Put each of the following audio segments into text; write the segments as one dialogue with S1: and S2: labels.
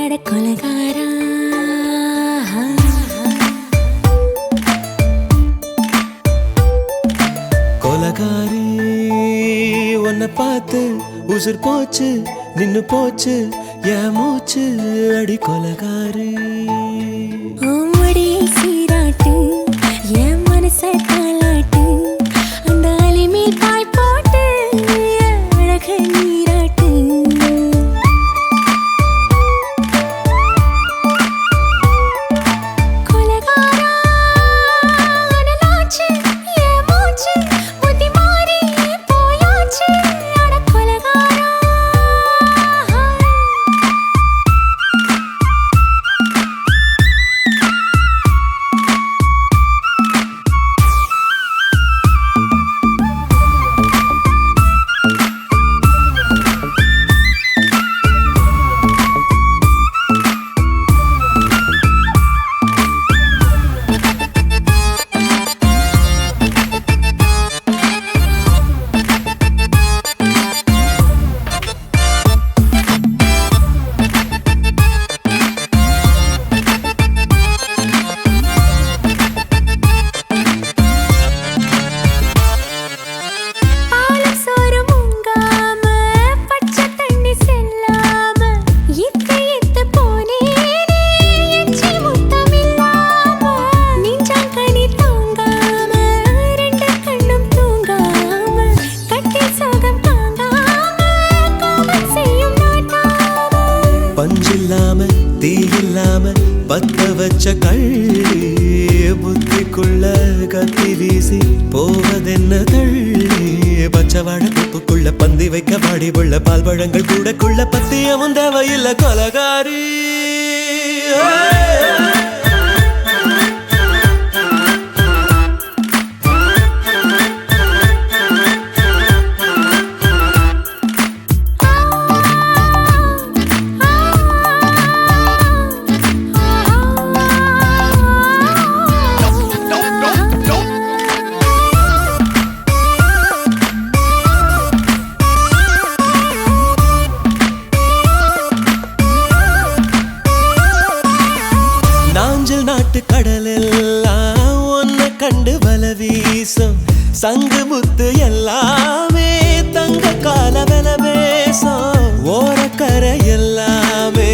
S1: அட கொலகாரா
S2: கொலகாரி உன்னை பார்த்து உசுர் போச்சு நின்னு போச்சு என் மூச்சு அடி கொலகாரி
S1: ஓமடியை சீராட்டு என் மனசை தாளாட்டு அந்த அலிமேல் பாய் போட்டு அழக நீராட்டு கொலகாரா அனலாச்சு என் மூச்சு புத்தி மாறி போயாச்சு அட கொலகாரா
S2: பஞ்சில்லாம தீயில்லாம பத்த வச்ச கள்ளி புத்திக்குள்ள கத்தி வீசி போவதென்ன தள்ளி பச்சவாட குப்புக்குள்ள பந்தி வைக்க பாடி உள்ள பால் பழங்கள் கூடக்குள்ள பத்தியமும் தேவையில்லை கொலகாரி நாட்டு கடலெல்லாம் ஒன்ன கண்டு வல வீசும் சங்கு முத்து எல்லாமே தங்க கால வெல பேசும் ஓரக்கரை எல்லாமே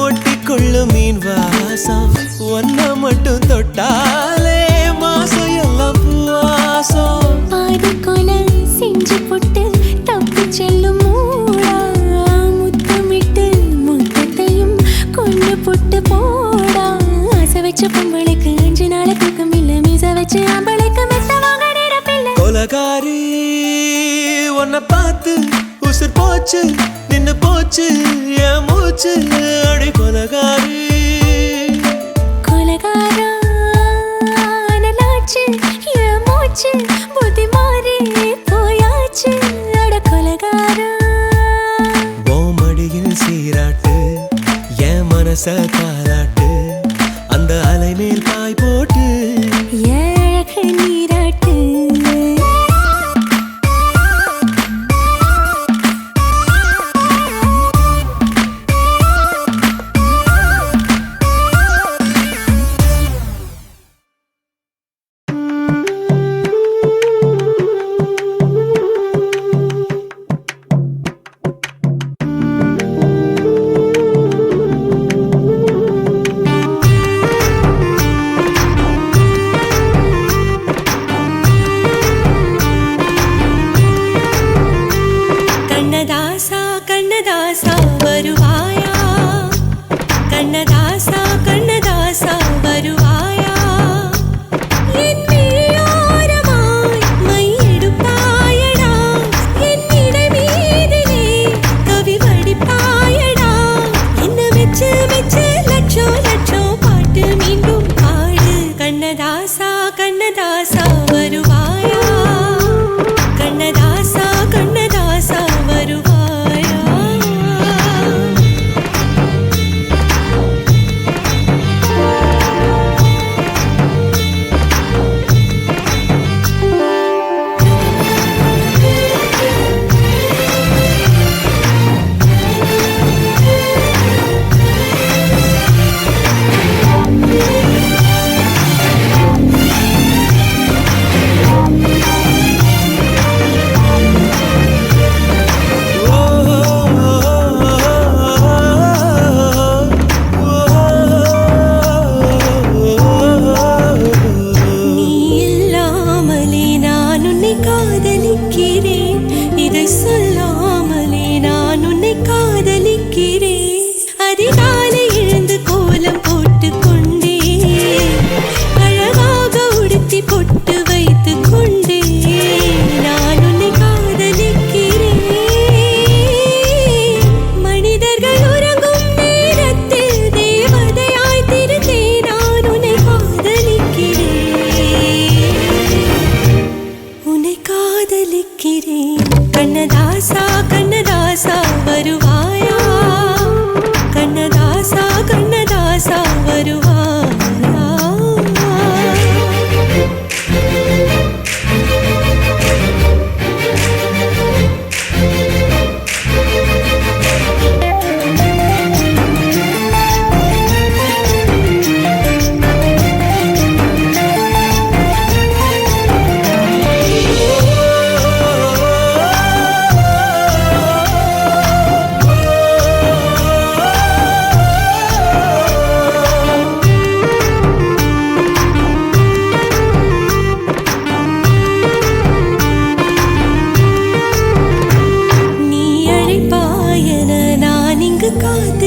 S2: ஒட்டி கொள்ளும் மீன் வாசம் ஒன்ன மட்டும் தொட்டாலே மாசம் எல்லாம் பூவாசம்
S1: பாதி கொலை செஞ்சு போட்டு தப்பி செல்லும் மூடா முத்தமிட்டு முத்தத்தையும் கொண்டு போட்டு போடா வச்ச பொம்பளைக்கு 5 நாள் தூக்கம் இல்ல மீச வச்சு ஆம்பளைக்கு மெத்த வாங்க நேரப்பில்லை
S2: கொலகாரி உன்னை பார்த்து உசுர் போச்சு நின்னு போச்சு என் மூச்சு அடி கொலகாரி
S1: கொலகாரா அனலாச்சு என் மூச்சு புத்தி மாறி போயாச்சு அட கொலகாரா
S2: மடியில் சீராட்டு என் மனச தாளாட்டு அந்த அலை மேல் பாய் போட்டு
S1: அழக நீராட்டு கண்ணதாசா வருவாயா கண்ணதாசா கண்ணதாசா வருவாயா என் மீயோரமாய் மை எடுப்பாயடா என் இடை மீதிலே கவி வடிப்பாயடா என்ன வெச்சு வெச்சு லட்சம் லட்சம் பாட்டு மீண்டும் பாடு கண்ணதாசா கண்ணதாசா வருவாயா கண்ணதாசா கண்ணதாசா வருவாயா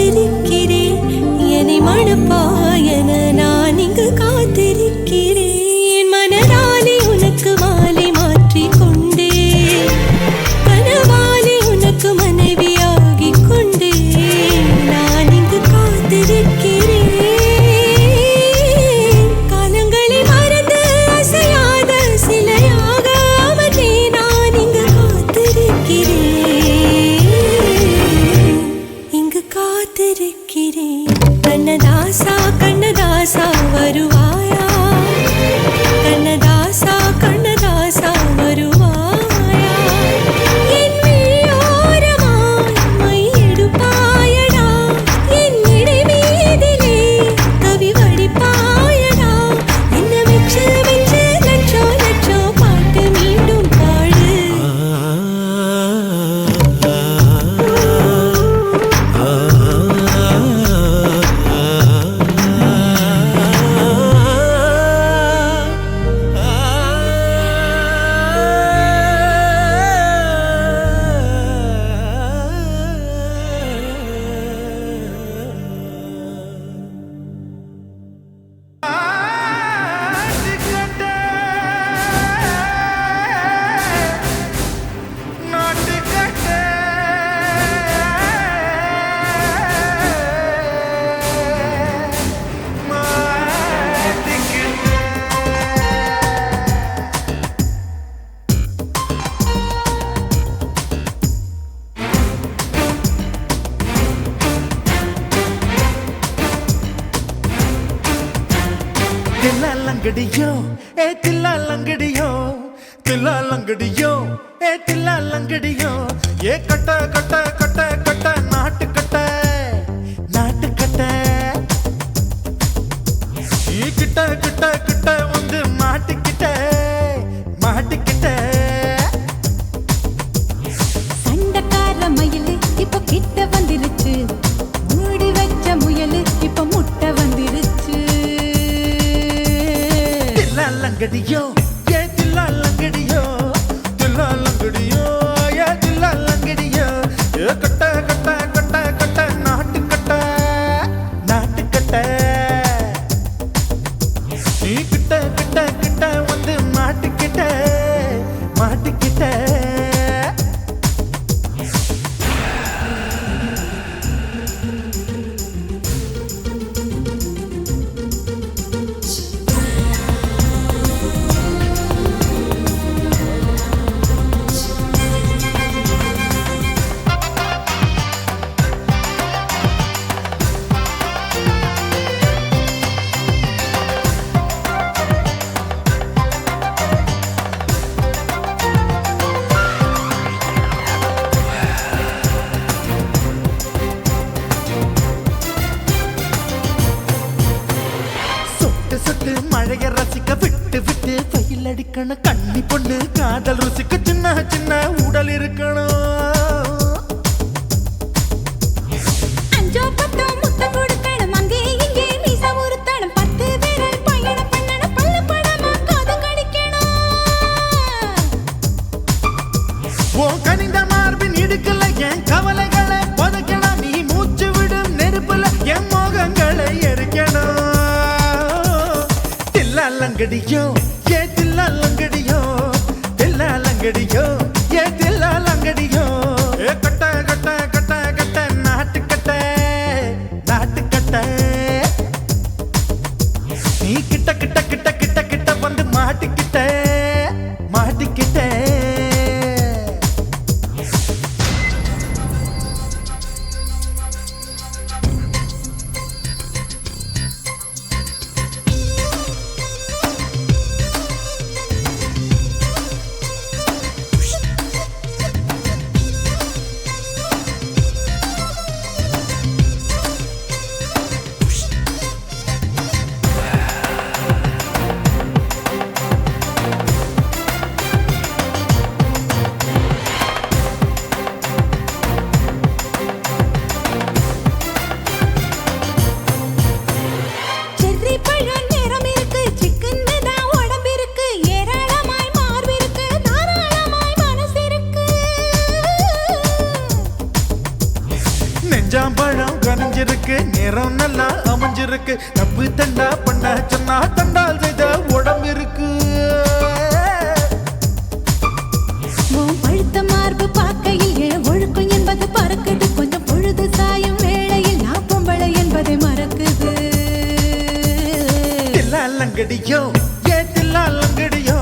S1: காத்திருக்கிறேன் என்னை மணப்பாயன நான் இங்கு காத்திருக்கிறேன் மனதாலே உனக்கு மாலை மாற்றிக் கொண்டே கனவாலே உனக்கு மனைவியாகிக் கொண்டே நான் இங்கு காத்திருக்கிறேன் காலங்களை மறந்து அசையாத சிலையாக அவனே நான் இங்கு காத்திருக்கிறேன் இங்கு காத்திருக்கிறேன் கண்ணதாசா கண்ணதாசா வருவாயா கண்ணதாசா கண்ணதாசா வருவாயா என் விழியோரமாய் மை எடுப்பாயடா என் இடை மீதிலே கவி வடிப்பாயடா என்ன வெச்சு வெச்சு லட்சோ லட்சோ பாட்டு மீண்டும் பாடு
S3: தில்லாலங்கடியோ ஏ தில்லாலங்கடியோ தில்லாலங்கடியோ ஏ தில்லாலங்கடியோ ஏ கட்ட கட்ட கட்ட கட்ட நாட்டு கட்ட நாட்டு கட்ட நீ கிட்ட கிட்ட கிட்ட வந்து மாட்டிக்கிட்ட மாட்டிக்கிட்ட
S1: சண்டக்கார மயிலு இப்ப கிட்ட வந்துருச்சு மூடி வச்ச முயலு இப்ப முட்டை வந்துருச்சு
S3: தில்லாலங்கடியோ ஏ தில்லாலங்கடியோ தில்லாலங்கடியோ ஏ தில்லாலங்கடியோ ஏ கட்ட கட்ட கட்ட கட்ட நாட்டு கட்ட நாட்டு கட்ட நீ கிட்ட கிட்ட கிட்ட வந்து மாட்டிக்கிட்ட மாட்டிக்கிட்ட சொட்டு சொட்டு மழைய ரசிக்க விட்டு விட்டு வெயில் அடிக்கணும் கண்ணி பொண்ணு காதல் ருசிக்க சின்ன சின்ன உடல் இருக்கணும்
S1: அஞ்சோ பத்தோ முத்தம் கொடுக்கணும் அங்கே இங்கே மீசா உருத்தணும் 10 பேரை பயணம் பண்ணணும் பல்ல படமா காது கடிக்கணும்
S3: ஓ கனிந்த மார்பின் இடுக்கல என் கவலைகளை புதைக்கணும் நீ மூச்சு விடும் நெருப்புல என் மோகங்களை எரிக்கணும் தில்லாலங்கடியோ ஏ தில்லாலங்கடியோ தில்லாலங்கடியோ ஏ தில்லாலங்கடியோ ஏ கட்ட கட்ட கட்ட கட்ட நாட்டு கட்ட நாட்டு கட்ட நீ கிட்ட கிட்ட கிட்ட கிட்ட கிட்ட வந்து மாட்டிக்கிட்ட மாட்டிக்கிட்ட புரிஞ்சிருக்கு நேரம் நல்லா அமைஞ்சிருக்கு தப்பு தண்டா பண்ண சொன்னா தண்டால் செய்த உடம்பு இருக்கு
S1: உன் பழுத்த மார்பு பார்க்கையில் என் ஒழுக்கம் என்பது பறக்குது கொஞ்சம் பொழுது சாயும் வேளையில் நான் பொம்பளை என்பதை மறக்குது
S3: தில்லாலங்கடியோ ஏ தில்லாலங்கடியோ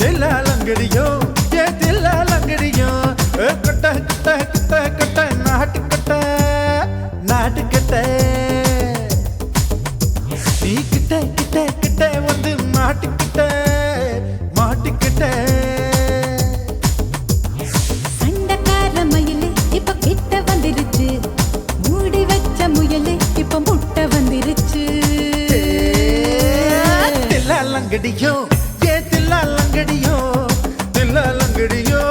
S3: தில்லாலங்கடியோ ஏ தில்லாலங்கடியோ கட்ட கட்ட கட்ட கட்ட நாட்டு கட்ட நாட்டு கட்ட நீ கிட்ட கிட்ட கிட்ட வந்து மாட்டிக்கிட்ட மாட்டிக்கிட்ட
S1: சண்டைக்கார மயிலு இப்ப கிட்ட வந்துருச்சு மூடி வச்ச முயலு இப்ப முட்டை வந்துருச்சு
S3: தில்லாலங்கடியோ ஏ தில்லாலங்கடியோ தில்லாலங்கடியோ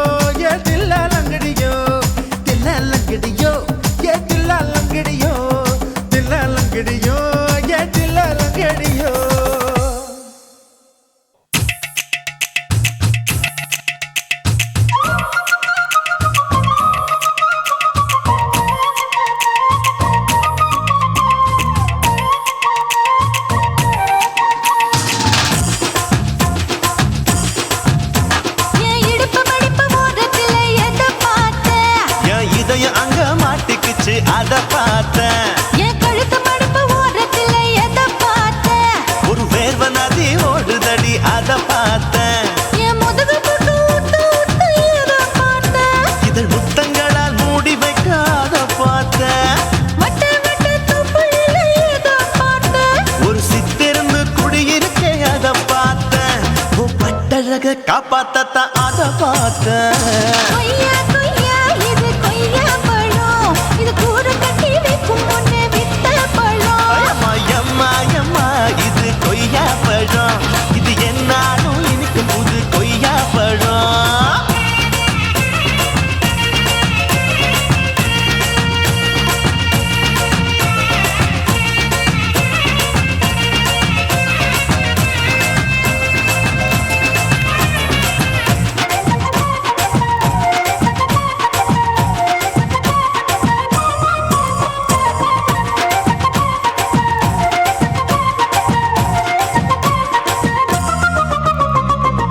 S3: ஏ தில்லாலங்கடியோ தில்லாலங்கடியோ ஏ தில்லாலங்கடியோ தில்லாலங்கடியோ ஏ தில்லாலங்கடியோ
S1: என் இடுப்பு மடிப்பு ஓரத்துல எதை பார்த்தேன்
S2: என் இதயம் அங்க மாட்டிக்கிச்சு அத பார்த்தேன்
S1: என் கழுத்து மடிப்பு ஓரத்துல எதை பார்த்தேன்
S2: ஒரு வேர்வ நதி ஓடுதடி அத பார்த்தேன்
S1: என் முதுகு புட்டு ஊத்து ஊத்து எதை பார்த்தேன்
S2: இதழ் முத்தங்களால் மூடி வைக்க அத பார்த்தேன்
S1: வட்ட வட்ட தொப்புளில எதை பார்த்தேன்
S2: ஒரு சித்திருந்து குடியிருக்கே அத பார்த்தேன் உன் பட்டழக காப்பாத்தத்தான் அத பார்த்தேன்
S1: கொய்யா கொய்யா இது கொய்யா பழம் இது கூறு கட்டி வைக்கும் முன்னே வித்த பழம்
S2: அம்மா எம்மா எம்மா இது கொய்யா பழம் இது என்னாலும் இனிக்கும் புது கொய்யா பழம்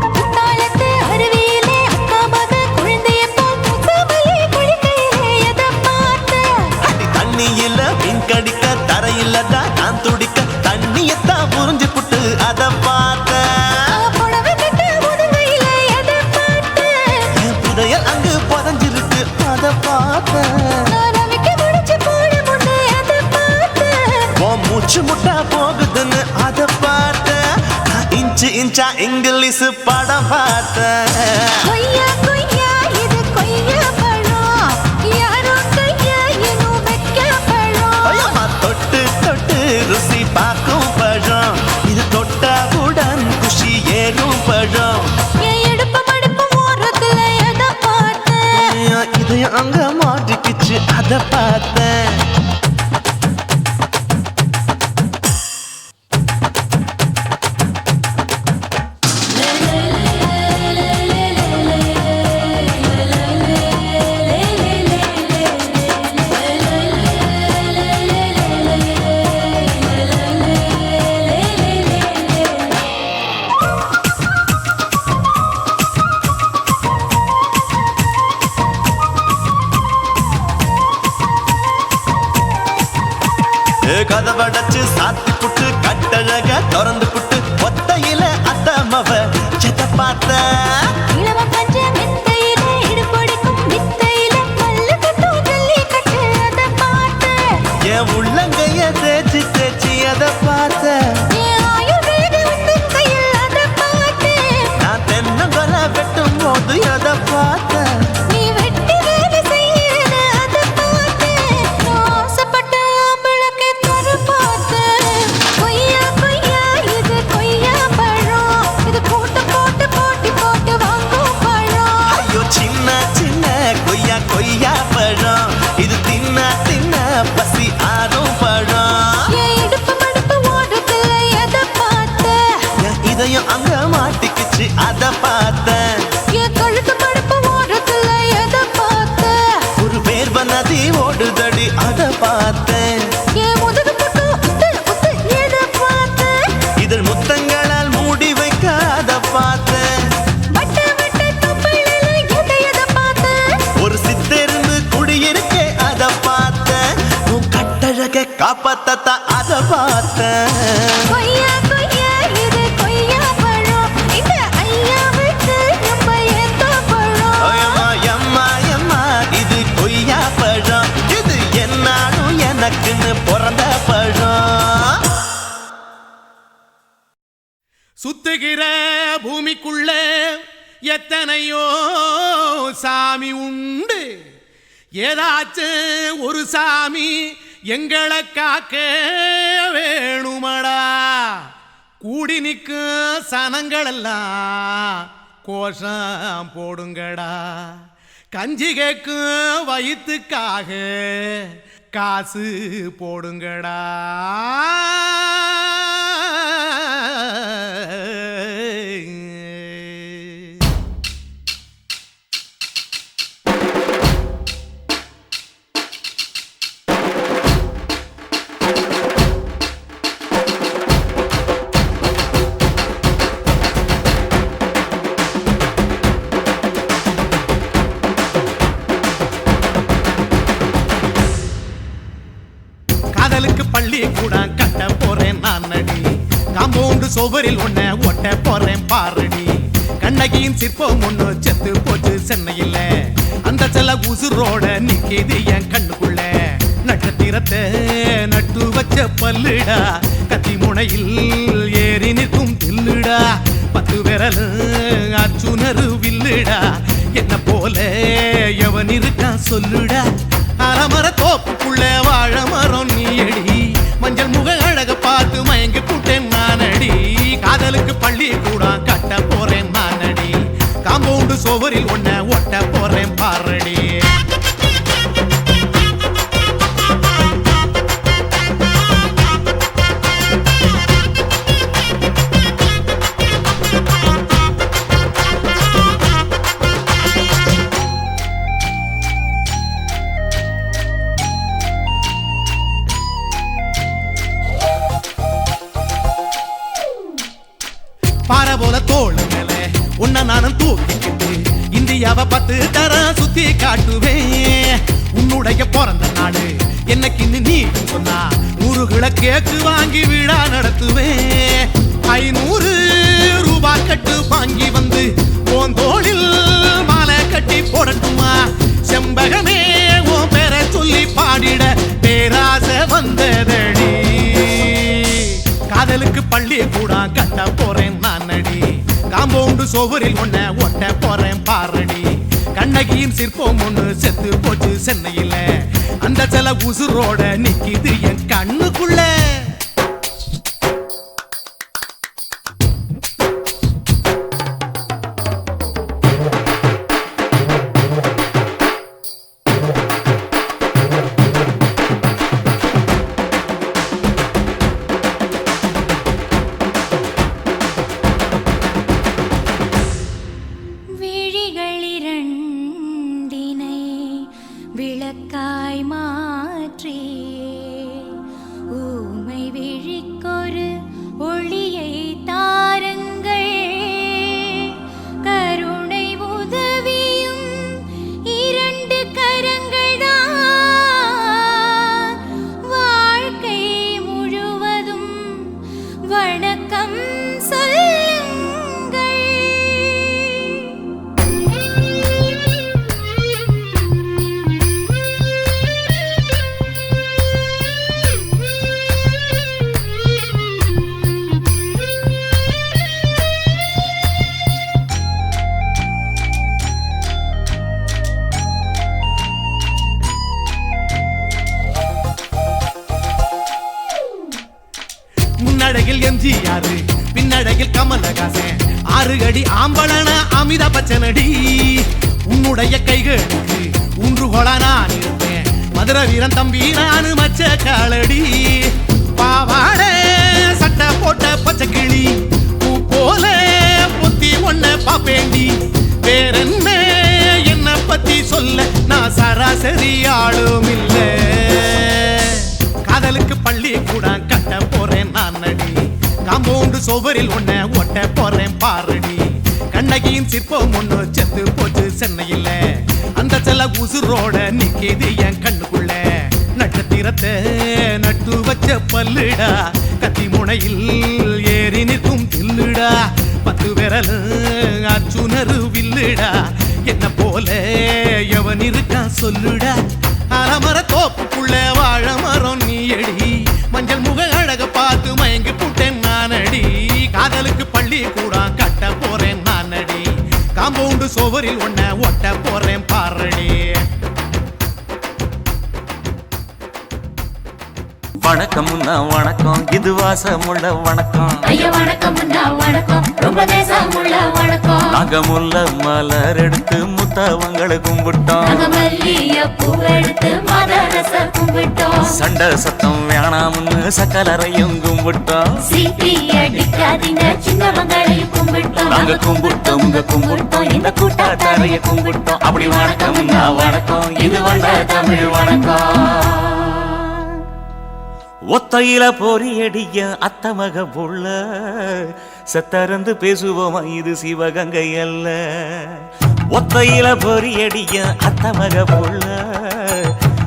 S1: குத்தாலத்து அருவியிலே அக்கா மக குழந்தைய போல் முகமலே குளிக்கையிலே எதை பார்த்தேன்
S2: அடி தண்ணியில மீன் கடிக்க தரையில தான் நான் துடிக்க தண்ணியத்தான் புரிஞ்சு புட்டு அத பார்த்தேன்
S1: புடவை கட்ட முதுகையில எதை பார்த்தேன்
S2: என் புதையல் அங்கு புதஞ்சிருக்கு அத பார்த்தேன்
S1: ரவிக்கு முடிச்சு போட முன்னே எதை பார்த்தேன்
S2: உன் மூச்சு முட்டா போகுதுன்னு அத பார்த்தேன் நான் இன்ச்சு இன்ச்சா இங்கிலீஷ் படம் பார்த்தேன்
S1: கொய்யா கொய்யா இது கொய்யா பழம் யாரோ கையா இன்னும் வைக்க பழம்
S2: ஐயம்மா தொட்டு தொட்டு ருசி பார்க்கும் பழம் இது தொட்டாவுடன் குஷி ஏறும் பழம்
S1: என் இடுப்பு மடிப்பு ஓரத்துல எதை பார்த்தேன்
S2: என் இதயம் அங்க மாட்டிக்கிச்சு அத பார்த்தேன் கதவடைச்சு சாத்தி புட்டு கட்டழக திறந்து புட்டு ஒத்தையில அத்தமவ செத்த பார்த்த
S1: இளவ பஞ்ச மெத்தையில இடுப்படிக்கும் வித்தையில மல்லு கட்டும் ஜல்லி கட்டு அதை பார்த்தேன்
S2: என் உள்ளங்கைய தேய்ச்சி தேய்ச்சி அத பார்த்த
S1: என் ஆயுர்வேத உந்தன் கையில் அதை பார்த்தேன்
S2: நான் தென்னங்கொலை வெட்டும் போது அத பார்த்த
S1: நீ வெட்டி வேலை செய்யறது அதை பார்த்தேன் நான் ஆசைப்பட்ட ஆம்பளுக்கு தர பார்த்தேன் கொய்யா கொய்யா இது கொய்யா பழம் இது கூட்டு போட்டு போட்டி போட்டு வாங்கும் பழம்
S2: ஐயோ சின்ன சின்ன கொய்யா கொய்யா பழம் இது தின்ன தின்ன பசி ஆறும் பழம்
S1: என் இடுப்பு மடுப்பு ஓடுதுல எதை பார்த்தேன்
S2: என் இதயம் அங்க மாட்டிக்கிச்சு அத பார்த்தேன்
S1: என் கழுத்து மடுப்பு ஓடுதுல
S2: அப்பத்தத்த அத பார்த்தேன்.
S1: கொய்யா கொய்யா இது கொய்யா பழம் இந்த ஐயாவுக்கு நம்ம ஏத்த பழம்.
S2: எம்மா எம்மா எம்மா இது கொய்யா பழம், இது என்னாலும் எனக்குன்னு பிறந்த பழம்.
S4: சுத்துகிற பூமிக்குள்ள எத்தனையோ சாமி உண்டு, ஏதாச்சும் ஒரு சாமி எங்களை காக்க வேணுமடா. கூடி நிற்கும் சனங்களெல்லாம் கோஷம் போடுங்கடா. கஞ்சி கேக்கும் வயிற்றுக்காக காசு போடுங்கடா. காதலுக்கு பள்ளி கூட கட்ட போறேன் நான் அடி, காம்பவுண்டு சோவரில் ஒன்ன ஒட்ட போறேன் பாரடி. கண்ணகியின் சிற்பம் ஒண்ணு செத்து போச்சு சென்னையில், அந்த செல்ல உசுரோட நிக்கிது என் கண்ணுக்குள்ள. நட்சத்திரத்தை நட்டு வச்ச பல்லுடா, கத்தி முனையில் ஏறி நிற்கும் தில்லுடா. 10 விரல் அச்சுணரு வில்லுடா, என்ன போல எவன் இருக்கான் சொல்லுடா. அலமர தோப்புக்குள்ள வாழ மரம் நீயடி, மஞ்சள் முக அழக பார்த்து மயங்கி புட்டேன் நானடி. காதலுக்கு பள்ளி கூட கட்ட போறேன் நானடி, காம்பவுண்டு சோவரில் ஒன்ன ஒட்ட போறேன் பாரடி. பாறை போல தோளு மேல உன்ன நானும் தூக்கிக்கிட்டு இந்தியாவை 10 தரம் சுத்தி காட்டுவேன். உன்னுடைய பிறந்த நாடு என்னைக்கு நீ சொன்னா 100 கிலோ கேக்கு வாங்கி விழா நடத்துவேன். 500 ரூபாய் கட்டு வாங்கி வந்து போந்தோளில் மாலை கட்டி போடட்டுமா. செம்பகமே உன் பேரை சொல்லி பாடிட பேராசை வந்ததடி. காதலுக்கு பள்ளி கூட கட்ட போறேன் நானடி, காம்பவுண்டு சோவரில் ஒன்ன ஒட்ட போறேன் பாரடி. கண்ணகியின் சிற்பம் ஒண்ணு செத்து போச்சு சென்னையில், அந்த சில உசுரோட நிக்கிது என் கண்ணுக்குள்ள.
S1: விழிகளிரண்டினை விளக்காய் மாற்றி ஊமை விழிக்கொரு ஒளியை தாருங்கள். கருணை உதவியும் 2 கரங்கள்தான், வாழ்க்கை முழுவதும் வணக்கம் சொல்லுங்கள்.
S4: முன்னடையில் எம்ஜிஆர், பின்னடையில் கமலஹாசன், 6 அடி ஆம்பளன அமிதாப் பச்சனடி. உன்னுடைய கைகளுக்கு ஊன்றுகோலா நான் இருப்பேன், மதுரை வீரன் தம்பி நானு மச்ச காலடி. பாவாட சட்டை போட்ட பச்சை கிளி பூ போல பொத்தி ஒன்ன பாப்பேண்டி. வேறென்ன என்ன பத்தி சொல்ல நான் சராசரி ஆளும் இல்ல. காதலுக்கு பள்ளி கூட கட்ட போறேன் நானடி, காம்பவுண்டு சோவரில் ஒன்ன ஒட்ட போறேன் பாரடி. கண்ணகியின் சிற்பம் ஒண்ணு செத்து போச்சு சென்னையில், அந்த செல்ல உசுரோட நிக்கிது என் கண்ணுக்குள்ள. நட்சத்திர பத்திரத்தை நட்டு வச்ச பல்லுடா கத்தி முனையில் ஏறி நிற்கும் தில்லுடா 10 விரல் அச்சுணரு வில்லுடா என்ன போல எவன் இருக்கான் சொல்லுடா அலமர தோப்புக்குள்ள வாழ மரம் நீ அடி மஞ்சள் முக அழக பார்த்து மயங்கி புட்டேன் நானடி காதலுக்கு பள்ளி கூட கட்ட போறேன் நானடி காம்பவுண்டு சோவரில் ஒன்ன ஒட்ட போறேன் பாரடி
S2: வணக்கம் வணக்கம் இது வாசமுள்ள வணக்கம்
S1: ஐயா வணக்கம் வணக்கம் ரொம்ப தேசமுள்ள வணக்கம்
S2: நாங்க முல்ல மலர் எடுத்து முத்தவங்களை கும்பிட்டோம்
S1: நாங்க மல்லிய பூ எடுத்து மதரச கும்பிட்டோம்
S2: சண்டை சத்தம் வேணாம்னு சக்கலரையும் கும்பிட்டோம்
S1: சீட்டி அடிக்காதீங்க சின்னவங்களையும் கும்பிட்டோம்
S2: நாங்க கும்பிட்டோம் கும்பிட்டோம் இந்த கூட்டாத்தாரைய கும்பிட்டோம் அப்படி வணக்கம் வணக்கம் இது வந்த தமிழ் வணக்கம் ஒத்தையில பொறியடிய அத்தமக புள்ள செத்தறந்து பேசுவோமா இது சிவகங்கை அல்ல ஒத்தையில பொறியடிய அத்தமக புள்ள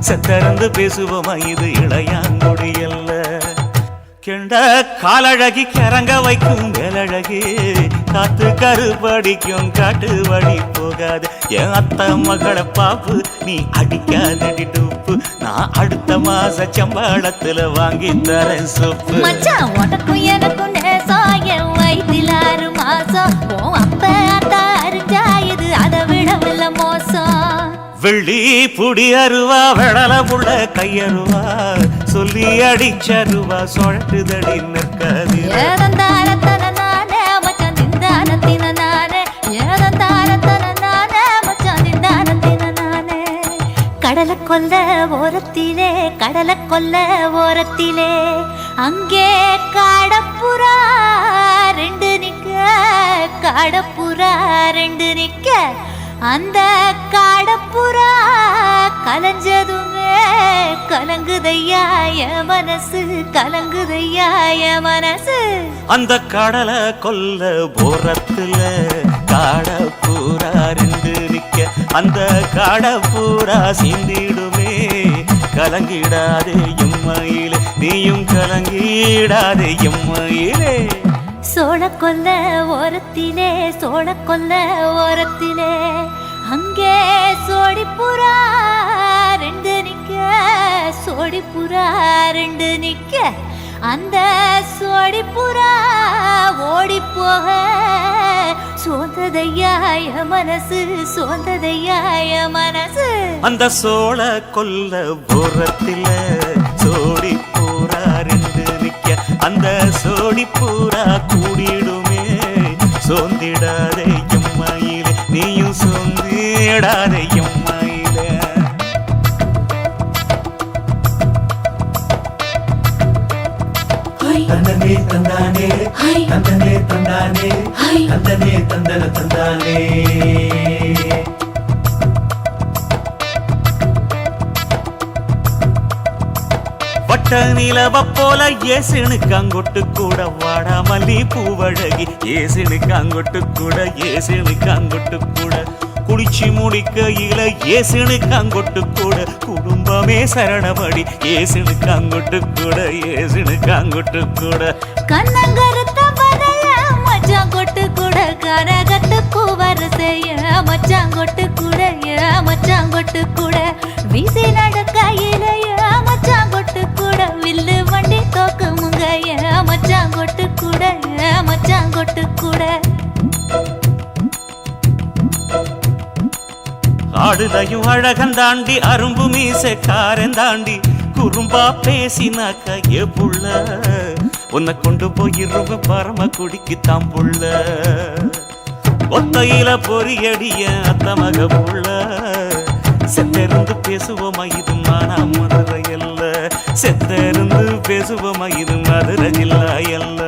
S2: செத்தறந்து பேசுவோமா இது இளையாங்குடி அல்ல கெண்ட காலழகி கிறங்க வைக்கும் வேலழகி காத்து கருப்படிக்கும் காட்டு வழி போகாது என் அத்த மகளை பாப்பு நீ அடிக்காதடி டூப்பு நான் அடுத்த மாச சம்பளத்துல வாங்கி தரேன் சொப்பு
S1: மச்சான் உனக்கும் எனக்கும் நேசம் என் வயிற்றில் 6 மாசம் உன் அப்ப அத்தா அறிஞ்சாயுது அதை விடவில்ல மோசம்
S2: வெள்ளி புடி அருவா வெடல புள்ள கையருவா சொல்லி அடிச்சருவா சொழட்டுதடி நிற்காது
S1: ஏதந்தாரத்தன நானே மச்சான் திந்தானத்தின நானே ஏதந்தாரத்தன நானே மச்சான் திந்தானத்தின நானே கடலை கொல்ல ஓரத்திலே அங்கே காடப்புறா 2 நிக்க அந்த காடப்புறா கலஞ்சதுமே கலங்குதையா என் மனசு
S2: அந்த கடலை கொல்ல போரத்துல காடப்பூரா 2 நிக்க அந்த காடப்பூரா சிந்திடுமே கலங்கிடாதே எம்மையிலே நீயும் கலங்கிடாதே எம்மையிலே
S1: சோழக்கொல்ல ஓரத்திலே அங்கே சோடிப்புறா 2 நிக்க அந்த சோடிப்புறா ஓடி போக சோந்ததையாய மனசு
S2: அந்த சோழ கொல்ல போரத்தில சோடி பூரா 2 நிக்க அந்த சோடி பூரா கூடிடுமே சோந்திடாதே எம்மையிலே நீயும் சோந்திடாதே எம்மையிலே
S3: தந்தனே தந்தானே தந்தனே தந்தானே தந்தனே தந்தன தந்தானே
S2: வட்ட நிலவ போல ஏசுனுக்கு அங்கொட்டு கூட வாடா மல்லி பூவழகி ஏசுனுக்கு அங்கொட்டு கூட குளிச்சு முடிக்கையில ஏசுனுக்கு அங்கொட்டு கூட குடும்பமே சரணபடி ஏசுனுக்கு அங்கொட்டு கூட
S1: கண்ணங்கருத்த வரைய மச்சான் கொட்டு கூட கரகத்துக்கு வரிசைய மச்சான் கொட்டு கூட வீசி நடக்கையில மச்சான் கொட்டு கூட வில்லு வண்டி தோக்குமுங்க மச்சான் கொட்டு கூட
S2: ஆடுதையும் அழகந்தாண்டி அரும்பு மீசக்காரன் தாண்டி குறும்பா பேசினாக்க ஏ புள்ள உன்னை கொண்டு போயிருவ பரம குடிக்கு தாம்புள்ள ஒத்தையில பொறியடிய அத்தமக புள்ள செத்தெருந்து பேசுவோமா இது மானா மதுரை அல்ல செத்தெருந்து பேசுவோமா இது மதுரை ஜில்லா அல்ல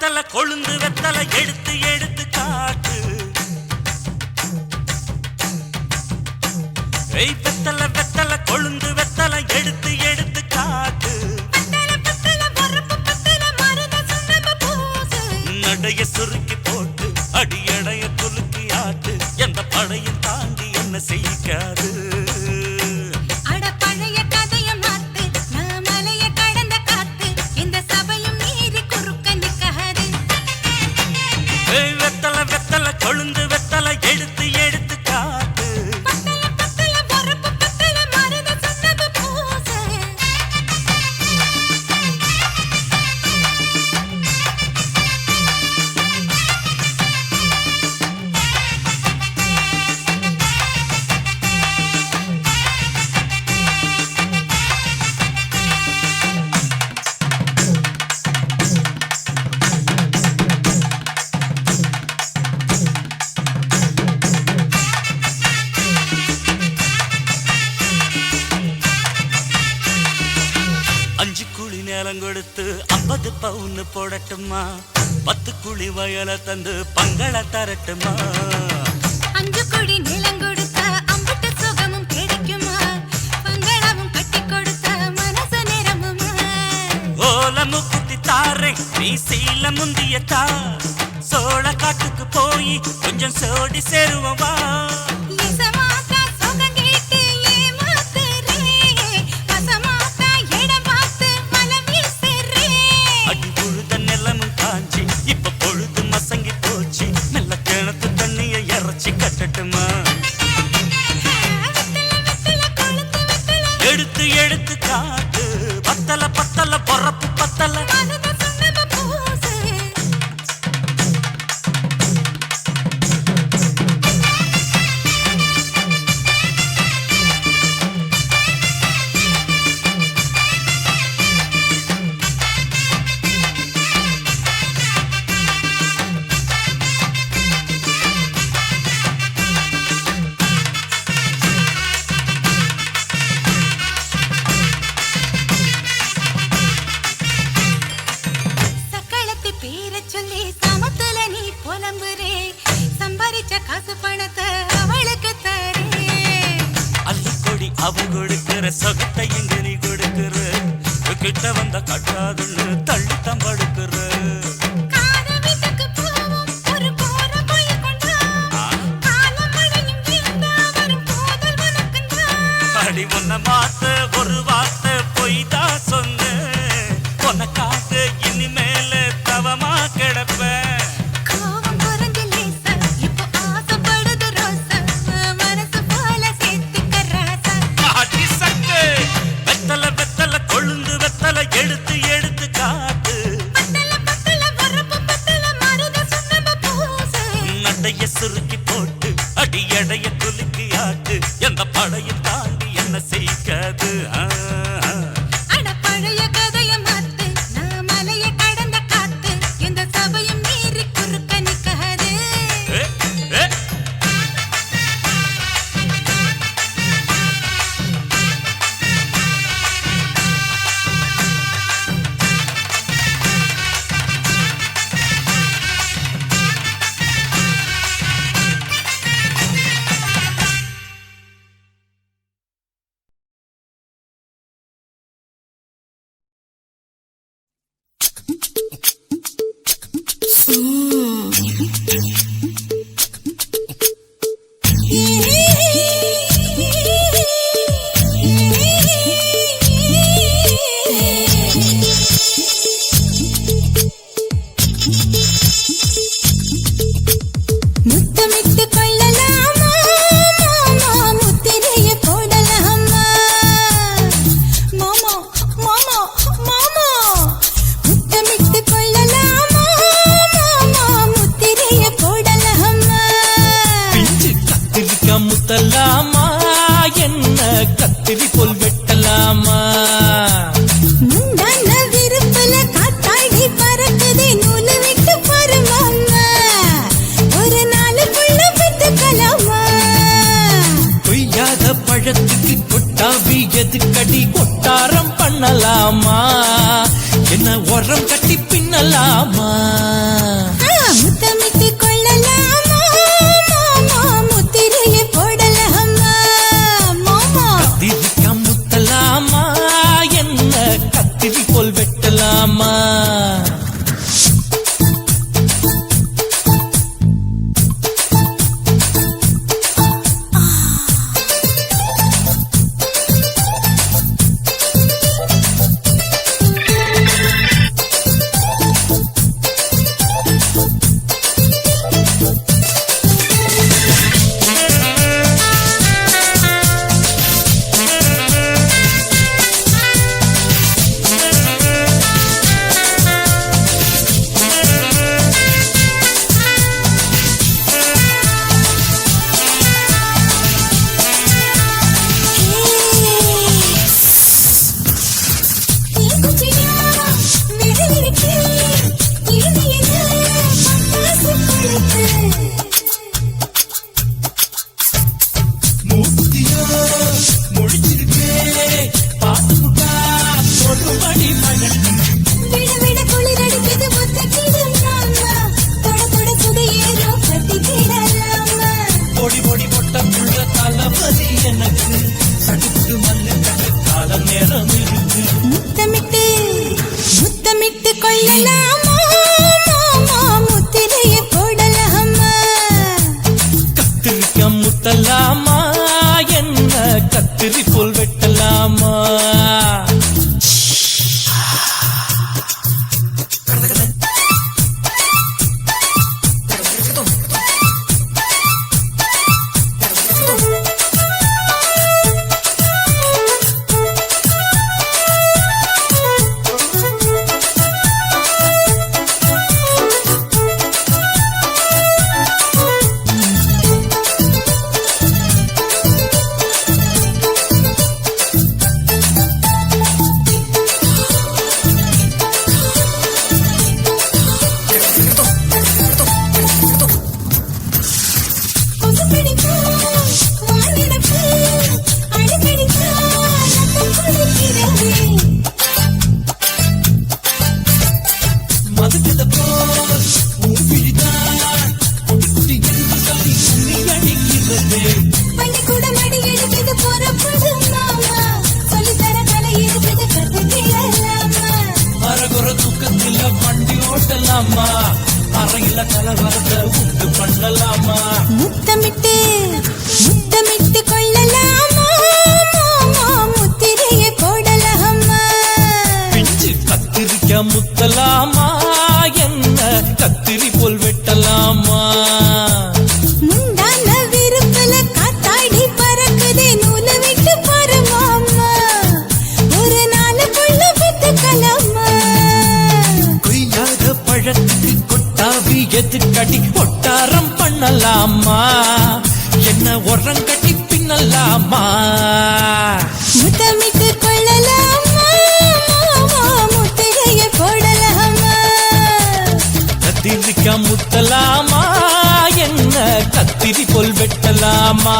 S2: வெத்தல கொழுந்து வெத்தல எடுத்து எடுத்து காட்டு வெத்தல வெத்தல கொழுந்து வெத்தல எடுத்து எடுத்து காட்டு நடைய சுருக்கி போட்டு அடியடைய குலுக்கி ஆட்டு எந்த படையும் தாண்டி என்ன செய்யாது வெத்தல வெத்தல கொழுந்து வெத்தல எடுத்து எடுத்து காட்டு அஞ்சு குழி நேரம் கொடுத்து 50 பவுன் போடட்டுமா 10 குழி வயல தந்து பங்கள தரட்டுமா
S1: அஞ்சு கோடி நிலம் கொடுத்த அம்புட்டு சுகமும் கிடைக்குமா பங்களாவும் கட்டி கொடுத்த மனசு நிரம்புமா
S2: ஓல முக்குத்தி தாரை நீ சீல முந்திய தா சோழ காட்டுக்கு போய் கொஞ்சம் சோடி சேருவா அடி புழுத நிலமும் காஞ்சி இப்ப பொழுது மசங்கி போச்சு மெல்ல கிணத்து தண்ணிய இறச்சி கட்டட்டுமா எடுத்து எடுத்து காட்டு பத்தல பத்தல பொறப்பு பத்தல
S1: சொல்லி சமத்துல நீ புலம்புரே சம்பாரிச்ச காசு பணத்தை அவளுக்கு தரே
S2: அள்ளிக்கொடி அவ கொடுக்கிற சொகத்தை இங்க நீ கொடுக்கிற கிட்ட வந்த கட்டாதுன்னு தள்ளி தம்படுக்கிற அடி உன்ன மாத்த ஒரு வார்த்தை பொய்தா சொன்ன உனக்காக இனிமேல தவமா கிடப்பேன் வெத்தல வெத்தல கொழுந்து வெத்தல எடுத்து எடுத்து காட்டு நடைய சுருக்கி போட்டு அடி எடைய குலுக்கி ஆட்டு எந்த படையும் தாண்டி என்ன செய்யாது
S1: பழைய கதைய மாத்து
S5: என்ன உரம் கட்டி பின்னலாமா
S1: முத்தமிட்டு கொள்ளலாமா மாமா முத்திரையை போடலாமா மாமா
S5: கத்திரிக்கா முத்தலாமா என்ன கத்திரி போல் வெட்டலாமா
S1: முத்தமிட்டு கொள்ளலாமா மாமா முத்திரையை போடலாமா
S5: கத்திரிக்கா முத்தலாமா என்ன கத்திரி போல் வெட்டலாமா அறையில கலவரத்தை உண்டு பண்ணலாமா
S1: முத்தமிட்டு முத்தமிட்டு கொள்ளலாமா மாமா முத்திரையை போடலாமா
S5: பிஞ்சு கத்திரிக்கா முத்தலாமா என்ன கத்திரி போல் வெட்டலாமா
S1: முந்தான விருப்பல காத்தாடி பறக்குதே நூல விட்டு பாரு மாமா ஒரு நாளுக்குள்ள வித்துக்கலாமா
S5: கொய்யாத பழத்துக்கு கொட்டாவி எதிர்கடி ஒட்டாரம் பண்ணலாமா என்ன உரம் கட்டி பின்னலாமா
S1: முத்தமிட்டு கொள்ளலாமா மாமா முத்திரையை போடலாமா
S5: கத்திரிக்கா முத்தலாமா என்ன கத்திரி போல் வெட்டலாமா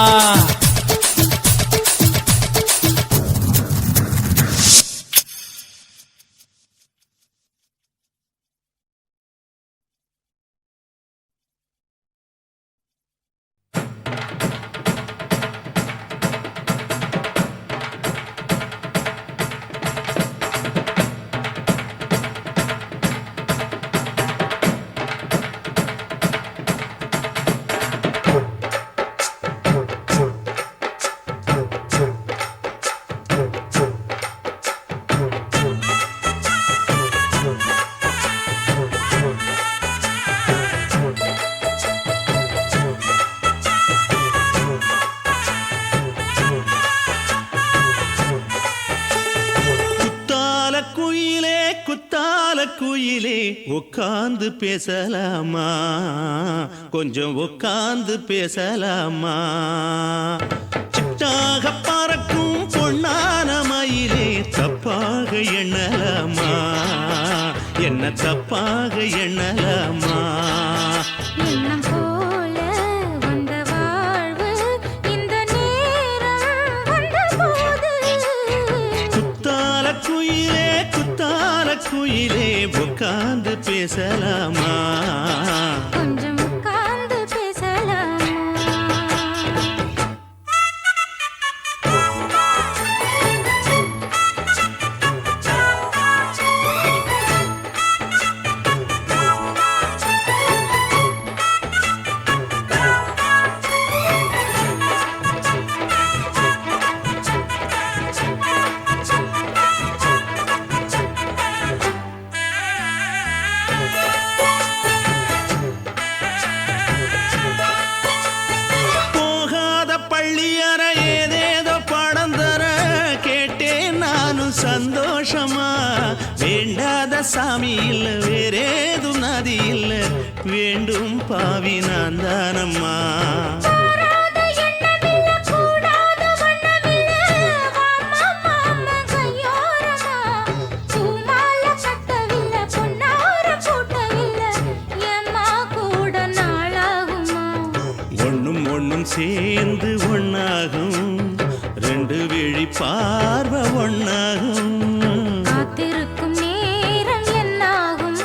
S3: குயிலே உட்கார்ந்து பேசலாமா, கொஞ்சம் உட்கார்ந்து பேசலாமா? சிட்டாக பறக்கும் பொன்னான மயிலே தப்பாக எண்ணலாமா, என்ன தப்பாக எண்ணலாமா?
S1: எண்ணம் போல வந்த வாழ்வு இந்த நேரம் வந்தபோது
S3: குத்தால குயிலே குத்தால குயிலே
S4: உட்கார்ந்து பேசலாமா
S1: கொஞ்சம் உட்கார்ந்து பேசலாமா
S4: போகாத பள்ளியற ஏதேதோ பாடம் தர கேட்டேன் நானும் சந்தோஷமா வேண்டாத சாமி இல்ல வேறேது நதி இல்ல வேண்டும் பாவி நான் தானம்மா
S1: கூடாத எண்ணமில்ல கூடாத வண்ணமில்ல வாமா மாமா கையோரமா பூமால கட்டவில்லை பொன்னார கூட்டவில்லை ஏம்மா கூட நாளாகுமா
S4: ஒண்ணும் சேர்ந்து ஒண்ணாகும் ரெண்டு விழி பார்வை ஒண்ணாகும்
S1: காத்திருக்கும் நேரம் என்னாகும்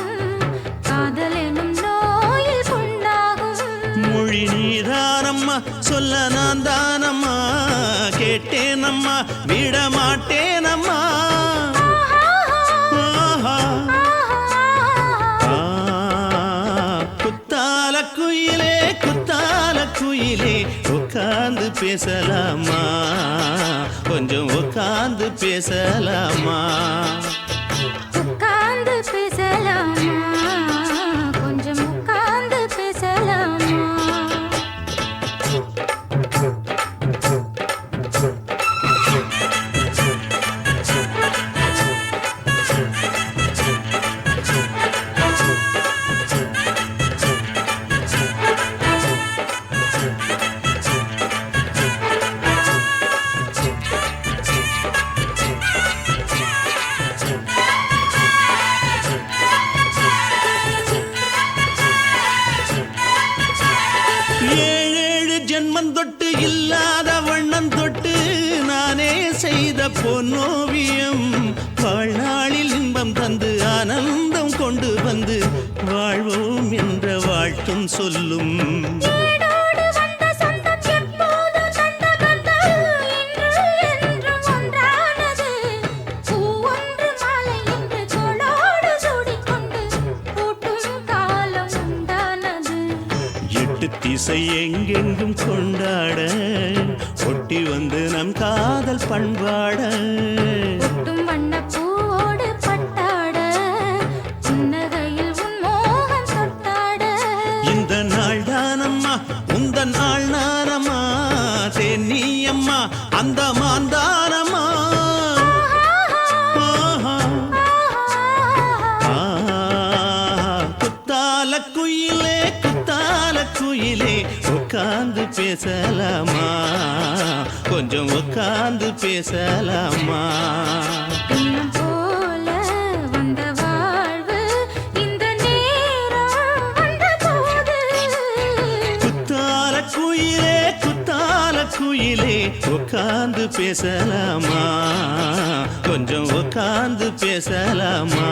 S1: காதல் எனும் நோயில் புண்ணாகும்
S4: மொழி நீதானம்மா சொல்ல நான் தானம்மா கேட்டேனம்மா விட மாட்டேனம்மா ஆஹா. குத்தால குயிலே உட்கார்ந்து பேசலாமா கொஞ்சம் உட்கார்ந்து பேசலாமா
S1: உட்கார்ந்து பேசலாமா கொஞ்சம் உட்கார்ந்து பேசலாமா
S4: ஏழேழு ஜென்மம் தொட்டு இல்லாத வண்ணம் தொட்டு நானே செய்த பொன்னோவியம் வாழ்நாளில் இன்பம் தந்து ஆனந்தம் கொண்டு வந்து வாழ்வோம் என்ற வாழ்த்தும் சொல்லும்
S1: ஏடோடு வந்த சொந்தம் எப்போதும் தந்த பந்தம் இன்று என்றும் ஒன்றானது பூ ஒன்று மாலை என்று தோளோடு சூடிக்கொண்டு பூட்டும் காலம் உண்டானது
S4: எட்டு திசை எங்கெங்கும் கொண்டாட ஒட்டி வந்து நம் காதல் பண்பாட
S1: ஒட்டும் வண்ண பூவோடு பட்டாட புன்னகையில் உன் மோகம் தொட்டாட
S4: இந்த நாள் தானம்மா உந்த நாள் நானம்மா தென்னியம்மா அந்த மாந்தானம்மா ஆஹா. குத்தால குயிலே உட்கார்ந்து பேசலாமா கொஞ்சம் உட்கார்ந்து பேசலாமா
S1: இன்னும் போல வந்த வாழ்வு இந்த நேரம் வந்த போது
S4: குத்தால குயிலே உட்கார்ந்து பேசலாமா கொஞ்சம் உட்கார்ந்து பேசலாமா